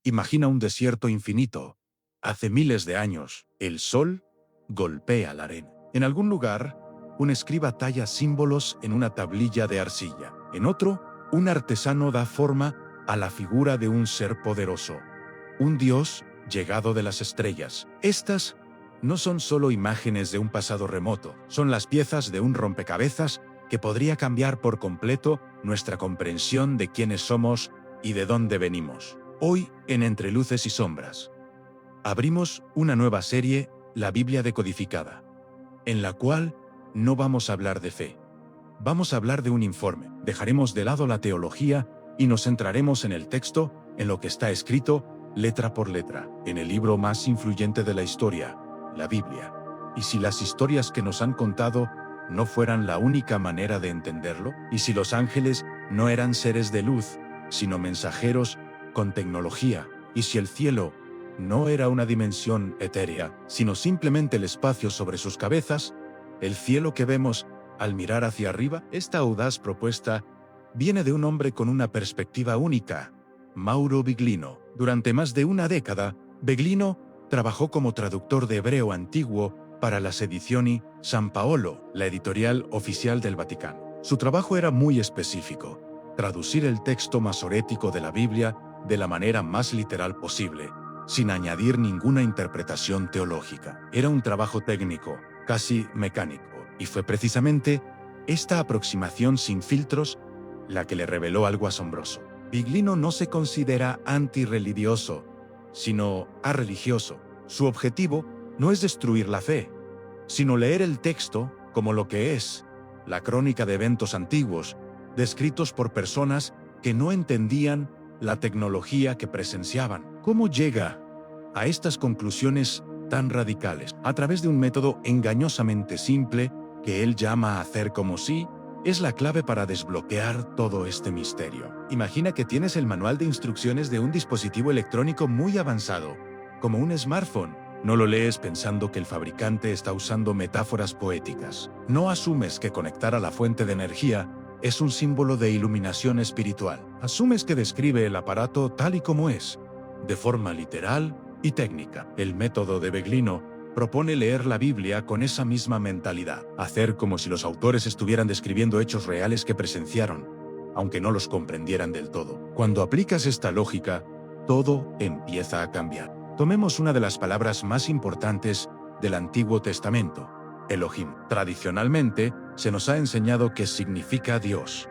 Imagina un desierto infinito. Hace miles de años, el sol golpea la arena. En algún lugar, un escriba talla símbolos en una tablilla de arcilla. En otro, un artesano da forma a la figura de un ser poderoso, un dios llegado de las estrellas. Estas no son solo imágenes de un pasado remoto, son las piezas de un rompecabezas que podría cambiar por completo nuestra comprensión de quiénes somos y de dónde venimos. Hoy, en Entre Luces y Sombras, abrimos una nueva serie, la Biblia decodificada, en la cual no vamos a hablar de fe. Vamos a hablar de un informe. Dejaremos de lado la teología y nos centraremos en el texto, en lo que está escrito, letra por letra, en el libro más influyente de la historia, la Biblia. ¿Y si las historias que nos han contado no fueran la única manera de entenderlo? ¿Y si los ángeles no eran seres de luz, sino mensajeros con tecnología? ¿Y si el cielo no era una dimensión etérea, sino simplemente el espacio sobre sus cabezas, el cielo que vemos al mirar hacia arriba? Esta audaz propuesta viene de un hombre con una perspectiva única, Mauro Biglino. Durante más de una década, Biglino trabajó como traductor de hebreo antiguo para las Edizioni San Paolo, la editorial oficial del Vaticano. Su trabajo era muy específico: traducir el texto masorético de la Biblia de la manera más literal posible, sin añadir ninguna interpretación teológica. Era un trabajo técnico, casi mecánico, y fue precisamente esta aproximación sin filtros la que le reveló algo asombroso. Biglino no se considera antirreligioso, sino arreligioso. Su objetivo no es destruir la fe, sino leer el texto como lo que es, la crónica de eventos antiguos, descritos por personas que no entendían la tecnología que presenciaban. ¿Cómo llega a estas conclusiones tan radicales? A través de un método engañosamente simple que él llama hacer como si. Es la clave para desbloquear todo este misterio. Imagina que tienes el manual de instrucciones de un dispositivo electrónico muy avanzado, como un smartphone. No lo lees pensando que el fabricante está usando metáforas poéticas. No asumes que conectar a la fuente de energía es un símbolo de iluminación espiritual. Asumes que describe el aparato tal y como es, de forma literal y técnica. El método de Biglino propone leer la Biblia con esa misma mentalidad, hacer como si los autores estuvieran describiendo hechos reales que presenciaron, aunque no los comprendieran del todo. Cuando aplicas esta lógica, todo empieza a cambiar. Tomemos una de las palabras más importantes del Antiguo Testamento, Elohim. Tradicionalmente, se nos ha enseñado que significa Dios,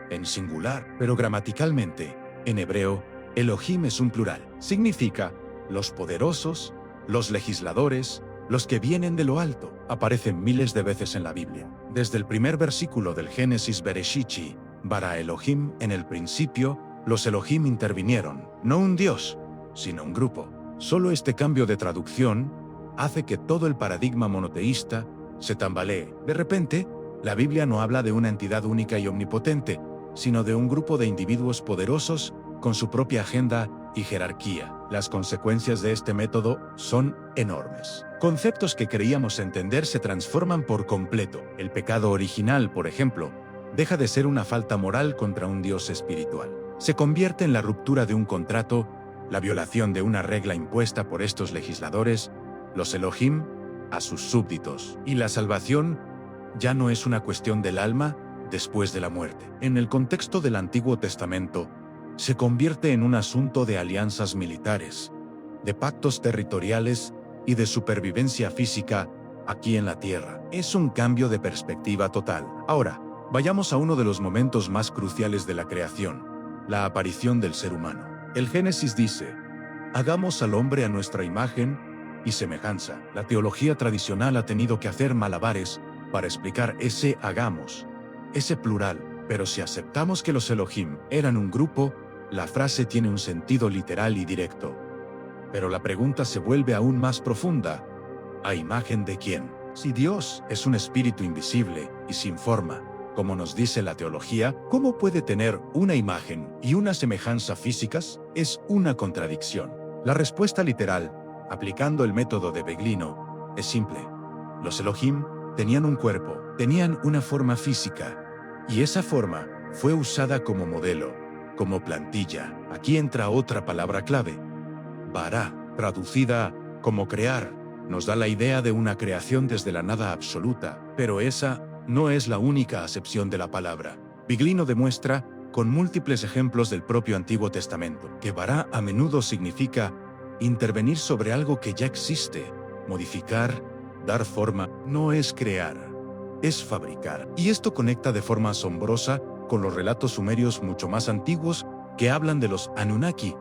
en singular, pero gramaticalmente, en hebreo, Elohim es un plural. Significa los poderosos, los legisladores, los que vienen de lo alto. Aparecen miles de veces en la Biblia. Desde el primer versículo del Génesis Bereshichi, bara Elohim, en el principio, los Elohim intervinieron, no un Dios, sino un grupo. Solo este cambio de traducción hace que todo el paradigma monoteísta se tambalee. De repente, la Biblia no habla de una entidad única y omnipotente, sino de un grupo de individuos poderosos con su propia agenda y jerarquía. Las consecuencias de este método son enormes. Conceptos que creíamos entender se transforman por completo. El pecado original, por ejemplo, deja de ser una falta moral contra un Dios espiritual. Se convierte en la ruptura de un contrato, la violación de una regla impuesta por estos legisladores, los Elohim, a sus súbditos. Y la salvación ya no es una cuestión del alma después de la muerte. En el contexto del Antiguo Testamento, se convierte en un asunto de alianzas militares, de pactos territoriales y de supervivencia física aquí en la tierra. Es un cambio de perspectiva total. Ahora, vayamos a uno de los momentos más cruciales de la creación, la aparición del ser humano. El Génesis dice: hagamos al hombre a nuestra imagen y semejanza. La teología tradicional ha tenido que hacer malabares para explicar ese hagamos, ese plural, pero si aceptamos que los Elohim eran un grupo, la frase tiene un sentido literal y directo. Pero la pregunta se vuelve aún más profunda: ¿a imagen de quién? Si Dios es un espíritu invisible y sin forma, como nos dice la teología, ¿cómo puede tener una imagen y una semejanza físicas? Es una contradicción. La respuesta literal, aplicando el método de Biglino, es simple. Los Elohim tenían un cuerpo, tenían una forma física, y esa forma fue usada como modelo, como plantilla. Aquí entra otra palabra clave: Bara, traducida como crear, nos da la idea de una creación desde la nada absoluta, pero esa no es la única acepción de la palabra. Biglino demuestra, con múltiples ejemplos del propio Antiguo Testamento, que bara a menudo significa intervenir sobre algo que ya existe, modificar, dar forma. No es crear, es fabricar. Y esto conecta de forma asombrosa con los relatos sumerios mucho más antiguos que hablan de los Anunnaki,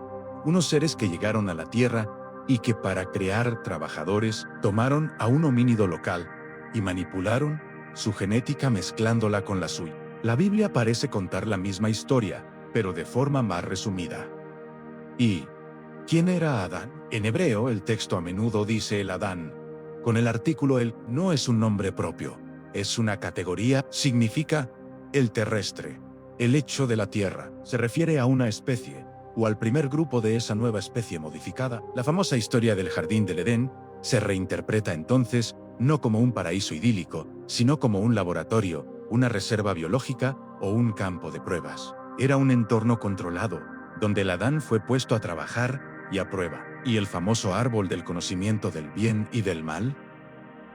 unos seres que llegaron a la Tierra y que para crear trabajadores tomaron a un homínido local y manipularon su genética mezclándola con la suya. La Biblia parece contar la misma historia, pero de forma más resumida. ¿Y quién era Adán? En hebreo, el texto a menudo dice el Adán. Con el artículo el no es un nombre propio, es una categoría, significa el terrestre, el hecho de la tierra. Se refiere a una especie, o al primer grupo de esa nueva especie modificada. La famosa historia del jardín del Edén se reinterpreta entonces no como un paraíso idílico, sino como un laboratorio, una reserva biológica o un campo de pruebas. Era un entorno controlado, donde el Adán fue puesto a trabajar y a prueba. ¿Y el famoso árbol del conocimiento del bien y del mal?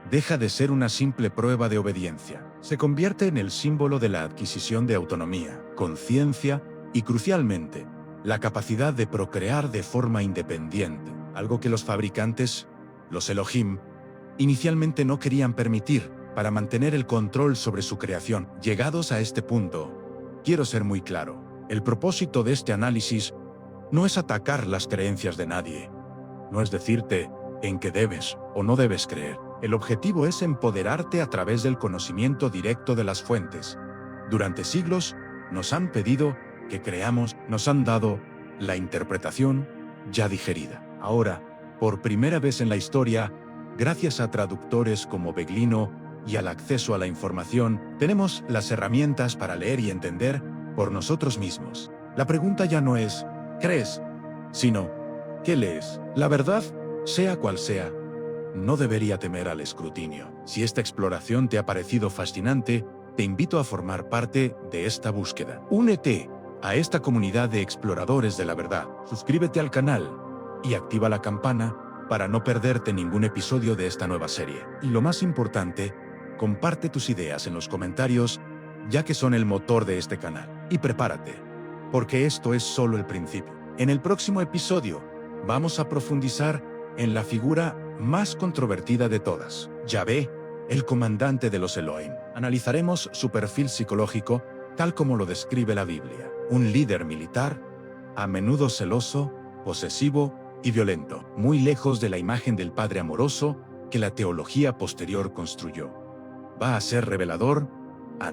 Deja de ser una simple prueba de obediencia. Se convierte en el símbolo de la adquisición de autonomía, conciencia y, crucialmente, la capacidad de procrear de forma independiente, algo que los fabricantes, los Elohim, inicialmente no querían permitir para mantener el control sobre su creación. Llegados a este punto, quiero ser muy claro, el propósito de este análisis no es atacar las creencias de nadie, no es decirte en qué debes o no debes creer. El objetivo es empoderarte a través del conocimiento directo de las fuentes. Durante siglos, nos han pedido que creamos, nos han dado la interpretación ya digerida. Ahora, por primera vez en la historia, gracias a traductores como Biglino y al acceso a la información, tenemos las herramientas para leer y entender por nosotros mismos. La pregunta ya no es, ¿crees?, sino, ¿qué lees? La verdad, sea cual sea, no debería temer al escrutinio. Si esta exploración te ha parecido fascinante, te invito a formar parte de esta búsqueda. Únete a esta comunidad de exploradores de la verdad. Suscríbete al canal y activa la campana para no perderte ningún episodio de esta nueva serie. Y lo más importante, comparte tus ideas en los comentarios, ya que son el motor de este canal. Y prepárate, porque esto es solo el principio. En el próximo episodio, vamos a profundizar en la figura más controvertida de todas, Yahvé, el comandante de los Elohim. Analizaremos su perfil psicológico, tal como lo describe la Biblia. Un líder militar, a menudo celoso, posesivo y violento, muy lejos de la imagen del padre amoroso que la teología posterior construyó. Va a ser revelador,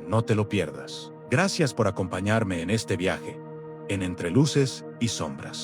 no te lo pierdas. Gracias por acompañarme en este viaje, en Entre Luces y Sombras.